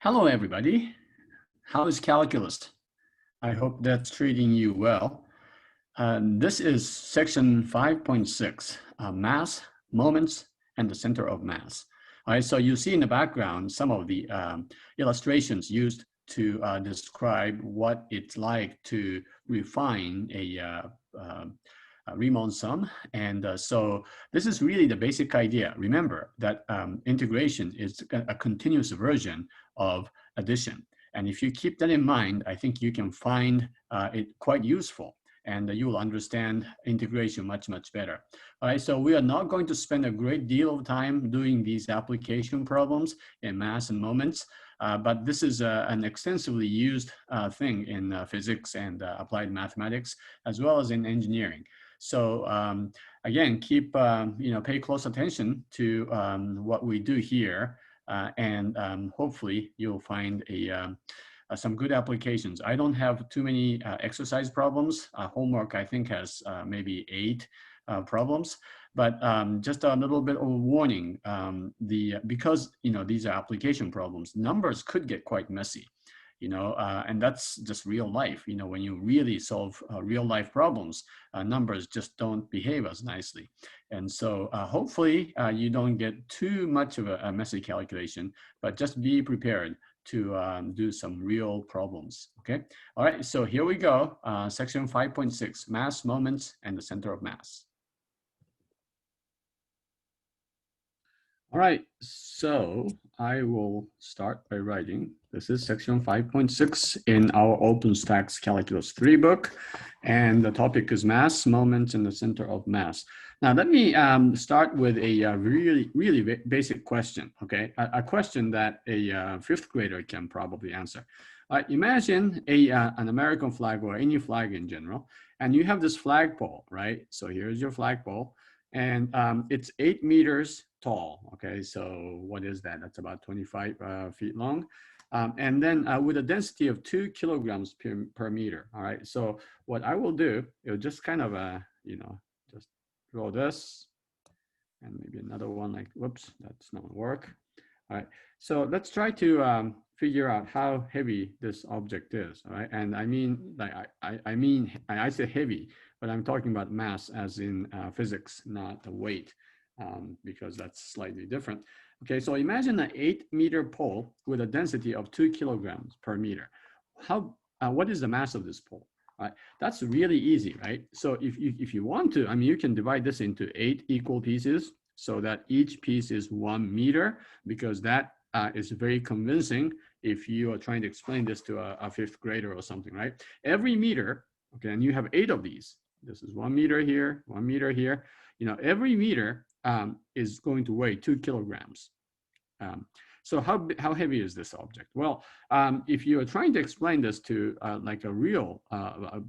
Hello, everybody. How is calculus? I hope that's treating you well. This is section 5.6, mass, moments, and the center of mass. All right, so you see in the background some of the illustrations used to describe what it's like to refine a Riemann sum. And so this is really the basic idea. Remember that integration is a continuous version of addition. And if you keep that in mind, I think you can find it quite useful, and you will understand integration much, much better. All right, so we are not going to spend a great deal of time doing these application problems in mass and moments, but this is an extensively used thing in physics and applied mathematics, as well as in engineering. So again, pay close attention to what we do here, and hopefully you'll find some good applications. I don't have too many exercise problems. Homework, I think, has maybe 8 problems, but just a little bit of a warning. Because these are application problems, numbers could get quite messy. And that's just real life. When you really solve real life problems, numbers just don't behave as nicely. And so hopefully you don't get too much of a messy calculation, but just be prepared to do some real problems, okay? All right, so here we go, section 5.6, mass, moments, and the center of mass. All right, so I will start by writing. This is section 5.6 in our OpenStax Calculus 3 book, and the topic is mass, moments, and the center of mass. Now, let me start with a really basic question, okay? A question that a fifth grader can probably answer. Imagine an American flag or any flag in general, and you have this flagpole, right? So here's your flagpole, and it's 8 meters tall, okay? So what is that? That's about 25 feet long. And then with a density of 2 kilograms per meter, all right? So what I will do, it'll just kind of, just draw this, and maybe another one like, whoops, that's not gonna work. All right, so let's try to figure out how heavy this object is, all right? And I mean, like, I say heavy, but I'm talking about mass as in physics, not the weight, because that's slightly different. Okay, so imagine an 8-meter pole with a density of 2 kilograms per meter. What is the mass of this pole? Right, that's really easy, right? So if you want to, you can divide this into 8 equal pieces so that each piece is 1 meter, because that is very convincing if you are trying to explain this to a fifth grader or something, right? Every meter, okay, and you have 8 of these. This is 1 meter here, 1 meter here. Every meter is going to weigh 2 kilograms. So how heavy is this object? Well, if you are trying to explain this to like a real a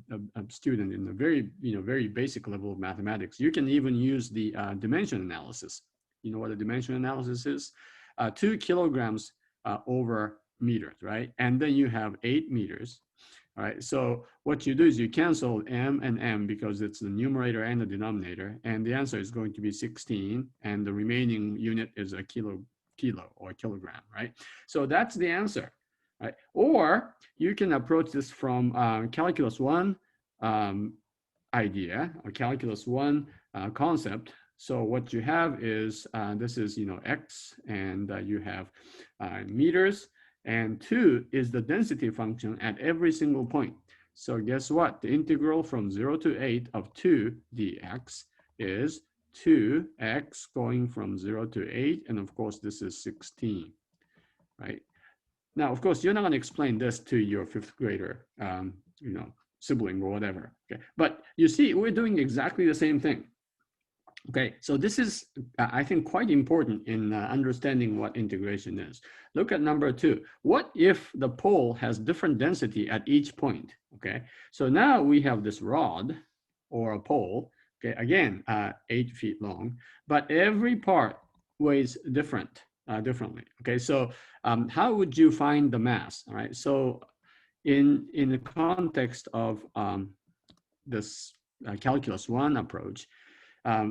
student in a very basic level of mathematics, you can even use the dimension analysis. You know what a dimension analysis is? 2 kilograms over meters, right? And then you have 8 meters. All right, so what you do is you cancel m and m because it's the numerator and the denominator, and the answer is going to be 16, and the remaining unit is a kilo or kilogram, right? So that's the answer, right? Or you can approach this from calculus 1 idea, or calculus 1 concept. So what you have is, this is, x, and you have meters, and 2 is the density function at every single point. So guess what? The integral from 0 to 8 of 2 dx is 2x going from 0 to 8, and of course this is 16, right? Now, of course, you're not going to explain this to your fifth grader, sibling or whatever, okay? But you see, we're doing exactly the same thing. Okay, so this is, I think, quite important in understanding what integration is. Look at number 2. What if the pole has different density at each point? Okay, so now we have this rod or a pole. Okay, again, 8 feet long, but every part weighs differently. Okay, so how would you find the mass? All right, so in the context of this calculus 1 approach,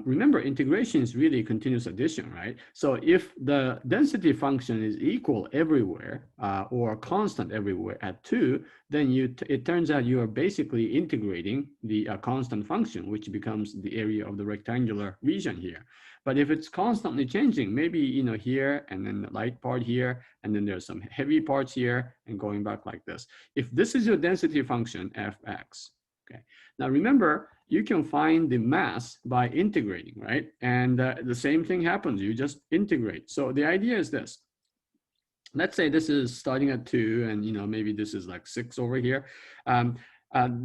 remember, integration is really continuous addition, right? So if the density function is equal everywhere or constant everywhere at 2, then it turns out you are basically integrating the constant function, which becomes the area of the rectangular region here. But if it's constantly changing, maybe here and then the light part here, and then there's some heavy parts here and going back like this. If this is your density function, fx, okay. Now remember, you can find the mass by integrating, right? And the same thing happens, you just integrate. So the idea is this. Let's say this is starting at 2 and maybe this is like 6 over here.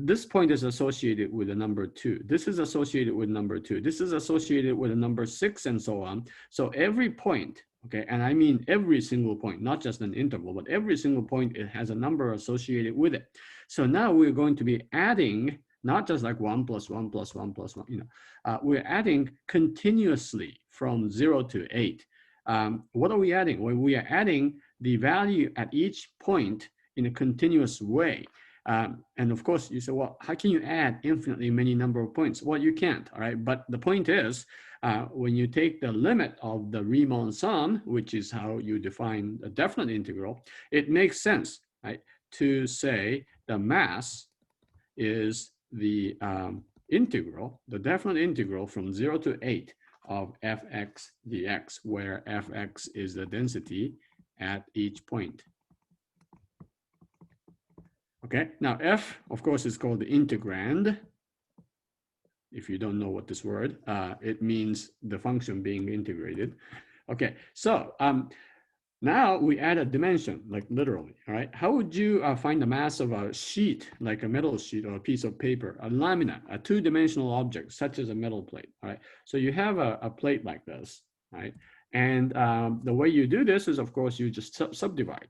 This point is associated with the number 2. This is associated with number 2. This is associated with a number 6 and so on. So every point, okay, and I mean every single point, not just an interval, but every single point, it has a number associated with it. So now we're going to be adding not just like 1 plus 1 plus 1 plus 1, we're adding continuously from 0 to 8. What are we adding? Well, we are adding the value at each point in a continuous way. And of course, you say, well, how can you add infinitely many number of points? Well, you can't, all right? But the point is, when you take the limit of the Riemann sum, which is how you define a definite integral, it makes sense, right, to say the mass is the integral, the definite integral from 0 to 8 of fx dx, where fx is the density at each point. Okay, now f, of course, is called the integrand. If you don't know what this word, it means the function being integrated. Okay, so now we add a dimension, like literally, all right? How would you find the mass of a sheet, like a metal sheet or a piece of paper, a lamina, a two-dimensional object, such as a metal plate, all right? So you have a plate like this, right? And the way you do this is, of course, you just subdivide.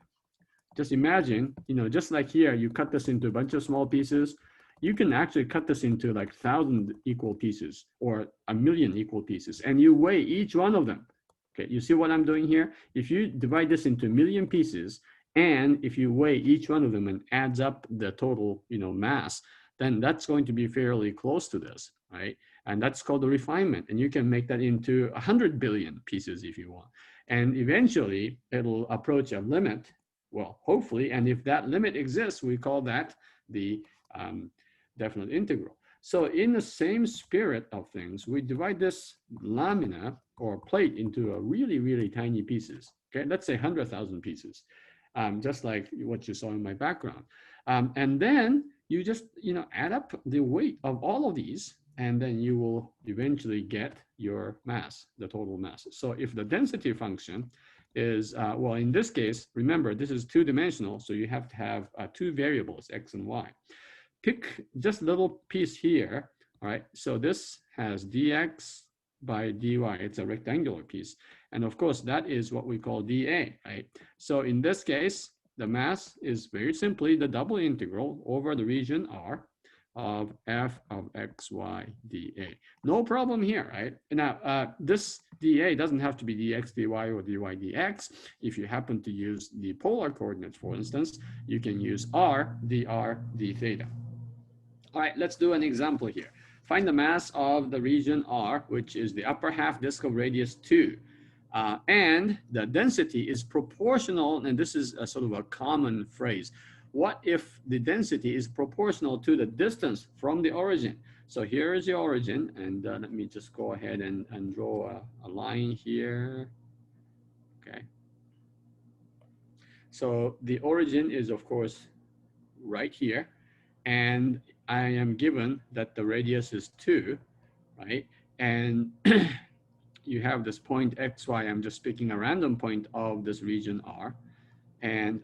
Just imagine, just like here, you cut this into a bunch of small pieces. You can actually cut this into like 1,000 equal pieces or 1,000,000 equal pieces, and you weigh each one of them. Okay, you see what I'm doing here? If you divide this into 1,000,000 pieces, and if you weigh each one of them and adds up the total, mass, then that's going to be fairly close to this, right? And that's called the refinement. And you can make that into 100 billion pieces if you want. And eventually, it'll approach a limit. Well, hopefully, and if that limit exists, we call that the definite integral. So in the same spirit of things, we divide this lamina or plate into a really, really tiny pieces. Okay, let's say 100,000 pieces, just like what you saw in my background. And then you just, add up the weight of all of these, and then you will eventually get your mass, the total mass. So if the density function is, well, in this case, remember, this is two-dimensional, so you have to have two variables, x and y. Pick just a little piece here, all right? So this has dx by dy, it's a rectangular piece. And of course, that is what we call dA, right? So in this case, the mass is very simply the double integral over the region R of f of xy dA. No problem here, right? Now, this dA doesn't have to be dx dy or dy dx. If you happen to use the polar coordinates, for instance, you can use r dr d theta. All right, let's do an example here. Find the mass of the region R, which is the upper half disk of radius 2. And the density is proportional, and this is a sort of a common phrase. What if the density is proportional to the distance from the origin? So here is the origin, and let me just go ahead and draw a line here. Okay. So the origin is, of course, right here. And I am given that the radius is 2, right? And you have this point xy. I'm just picking a random point of this region R. And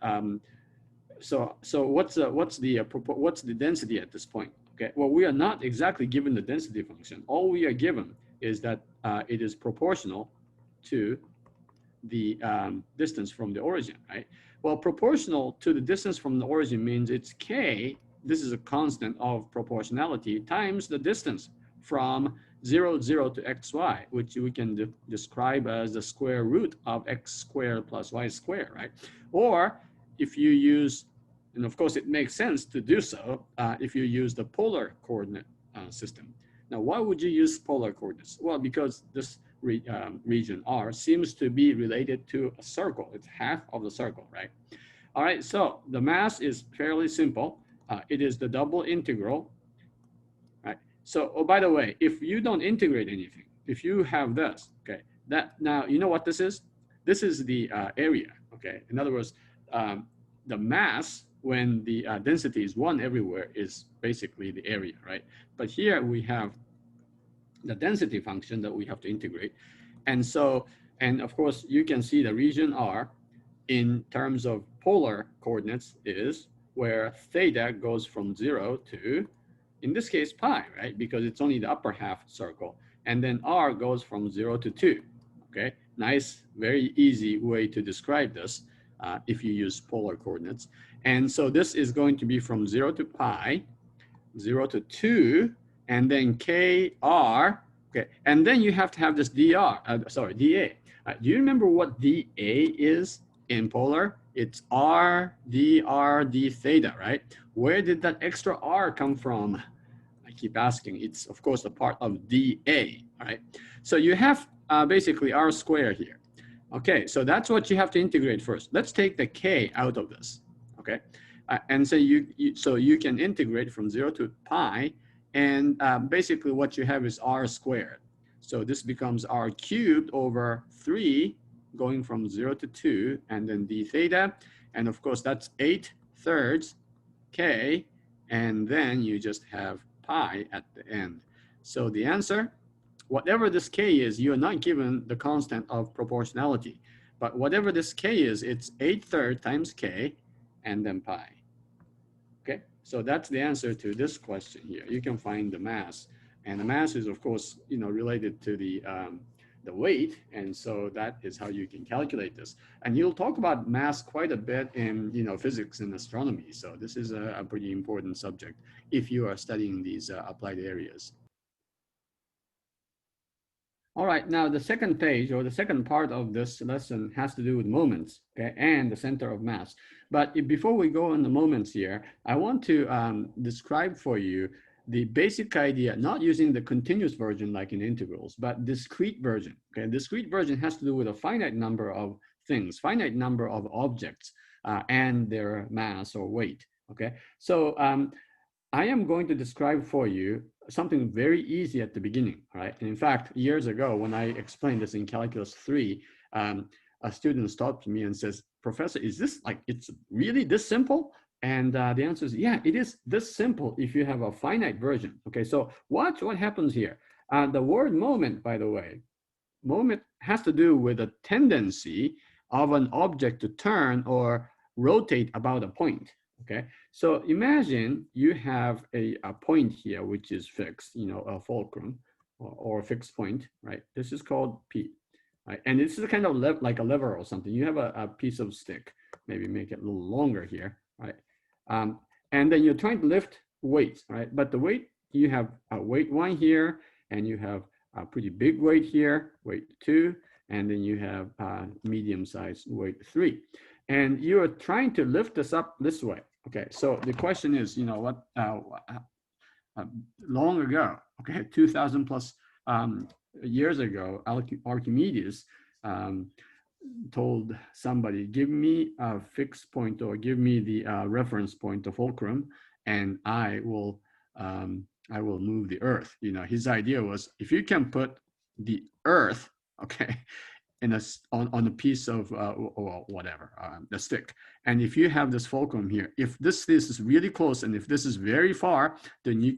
so what's the density at this point? Okay, well, we are not exactly given the density function. All we are given is that it is proportional to the distance from the origin, right? Well, proportional to the distance from the origin means it's k. This is a constant of proportionality times the distance from 0, 0 to xy, which we can describe as the square root of x squared plus y squared, right? Or if you use, and of course it makes sense to do so, if you use the polar coordinate system. Now, why would you use polar coordinates? Well, because this region R seems to be related to a circle. It's half of the circle, right? All right, so the mass is fairly simple. It is the double integral, right? So, oh, by the way, if you don't integrate anything, if you have this, okay, that now, you know what this is? This is the area, okay? In other words, the mass when the density is 1 everywhere is basically the area, right? But here we have the density function that we have to integrate. And so, and of course, you can see the region R in terms of polar coordinates is where theta goes from 0 to, in this case, pi, right? Because it's only the upper half circle. And then R goes from 0 to 2, okay? Nice, very easy way to describe this if you use polar coordinates. And so this is going to be from 0 to pi, 0 to 2, and then KR, okay? And then you have to have this dA. Do you remember what dA is in polar? It's R dr d theta, right? Where did that extra R come from? I keep asking. It's, of course, a part of dA, all right? So you have basically R squared here. Okay, so that's what you have to integrate first. Let's take the K out of this, okay? And so you can integrate from 0 to pi, and basically what you have is R squared. So this becomes R cubed over 3 going from 0 to 2, and then d theta. And of course, that's 8/3 K, and then you just have pi at the end. So the answer, whatever this K is, you are not given the constant of proportionality. But whatever this K is, it's 8/3 times K, and then pi. Okay, so that's the answer to this question here. You can find the mass, and the mass is, of course, related to the weight, and so that is how you can calculate this. And you'll talk about mass quite a bit in physics and astronomy. So this is a pretty important subject if you are studying these applied areas. All right, now the second page or the second part of this lesson has to do with moments, okay, and the center of mass. But before we go on the moments here, I want to describe for you the basic idea, not using the continuous version like in integrals, but discrete version. Okay, discrete version has to do with a finite number of things, finite number of objects and their mass or weight. Okay, so I am going to describe for you something very easy at the beginning, right? And in fact, years ago, when I explained this in Calculus 3, a student stopped me and says, "Professor, is this like, it's really this simple?" And the answer is, yeah, it is this simple if you have a finite version. Okay, so watch what happens here. The word moment, by the way, moment has to do with a tendency of an object to turn or rotate about a point. Okay, so imagine you have a point here which is fixed, a fulcrum or a fixed point, right? This is called P, right? And this is a kind of like a lever or something. You have a piece of stick, maybe make it a little longer here, right? And then you're trying to lift weights, right? But the weight, you have weight 1 here, and you have a pretty big weight here, weight 2, and then you have medium-sized weight 3. And you are trying to lift this up this way. Okay, so the question is, long ago, okay, 2,000 plus years ago, Archimedes told somebody, give me a fixed point or give me the reference point, the fulcrum, and I will move the earth. His idea was, if you can put the earth, okay, on a piece of or whatever, the stick, and if you have this fulcrum here, if this is really close and if this is very far, then you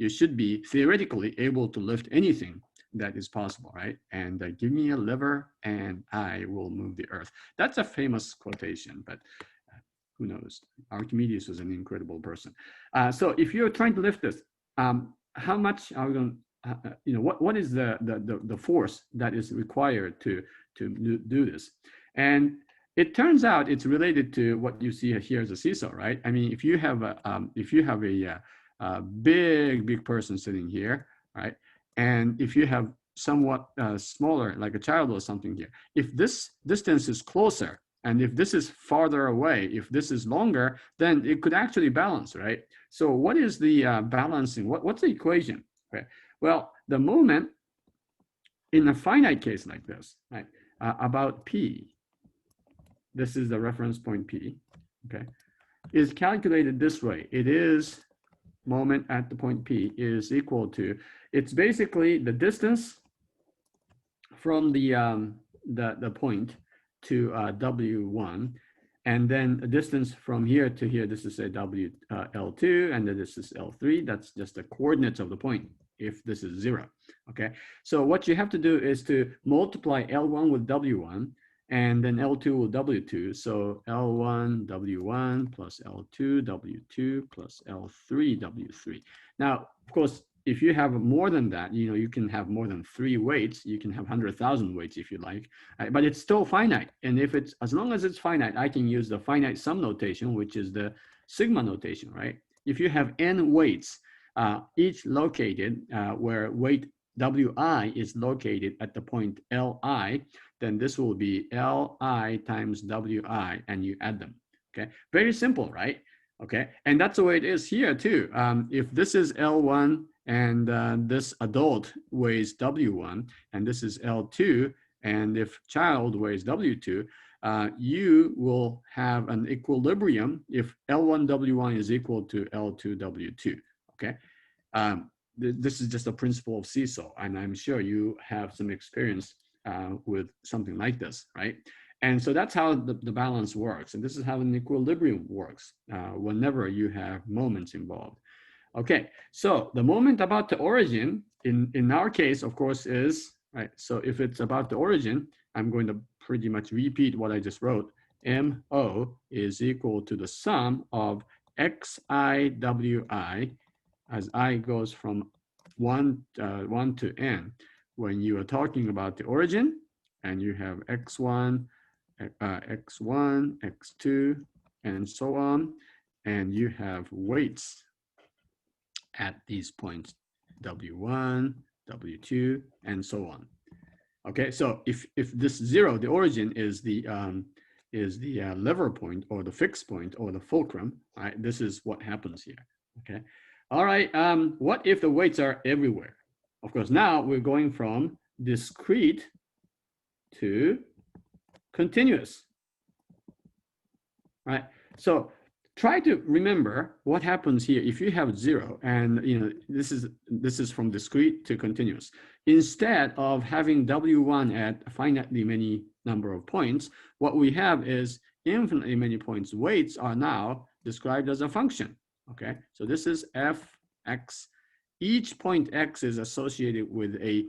should be theoretically able to lift anything that is possible, right? And give me a lever and I will move the earth. That's a famous quotation, but who knows? Archimedes was an incredible person. So if you're trying to lift this, how much are we going to, what is the force that is required to do this? And it turns out it's related to what you see here as a seesaw, right? I mean, if you have a big person sitting here, right? And if you have somewhat smaller, like a child or something here, if this distance is closer, and if this is farther away, if this is longer, then it could actually balance, right? So what is the balancing? What's the equation? Okay. Well, the moment in a finite case like this, right, about P, this is the reference point P, okay, is calculated this way. It is moment at the point P is equal to, it's basically the distance from the point to W1, and then a distance from here to here, this is a L2, and then this is L3. That's just the coordinates of the point if this is 0, okay? So what you have to do is to multiply L1 with W1, and then L2 with W2. So L1 W1 plus L2 W2 plus L3 W3. Now, of course, if you have more than that, you can have more than 3 weights. You can have 100,000 weights if you like, but it's still finite. And if it's, as long as it's finite, I can use the finite sum notation, which is the sigma notation, right? If you have n weights, each located where weight Wi is located at the point Li, then this will be Li times Wi, and you add them, okay? Very simple, right? Okay, and that's the way it is here too. If this is L1 and this adult weighs W1, and this is L2, and if child weighs W2, you will have an equilibrium if L1 W1 is equal to L2 W2, okay? This is just a principle of seesaw, and I'm sure you have some experience with something like this, right? And so that's how the balance works. And this is how an equilibrium works whenever you have moments involved. Okay, so the moment about the origin, in our case, of course, is, right, so if it's about the origin, I'm going to pretty much repeat what I just wrote. MO is equal to the sum of XIWI as I goes from 1 to n. When you are talking about the origin, and you have x1, x1, x2, and so on, and you have weights at these points, W1, W2, and so on. Okay, so if this 0, the origin is the lever point or the fixed point or the fulcrum, right? This is what happens here. Okay, all right. What if the weights are everywhere? Of course, now we're going from discrete to continuous, right? So try to remember what happens here if you have 0, and this is from discrete to continuous. Instead of having W1 at a finitely many number of points, what we have is infinitely many points. Weights are now described as a function. Okay, so this is fx. Each point x is associated with a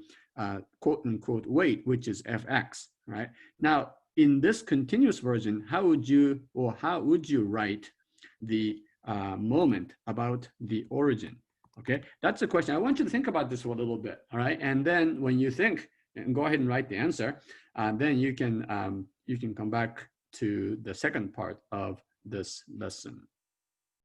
quote unquote weight, which is fx, right? Now, in this continuous version, how would you write the moment about the origin? Okay, that's a question. I want you to think about this for a little bit, all right? And then when you think, and go ahead and write the answer, then you can come back to the second part of this lesson.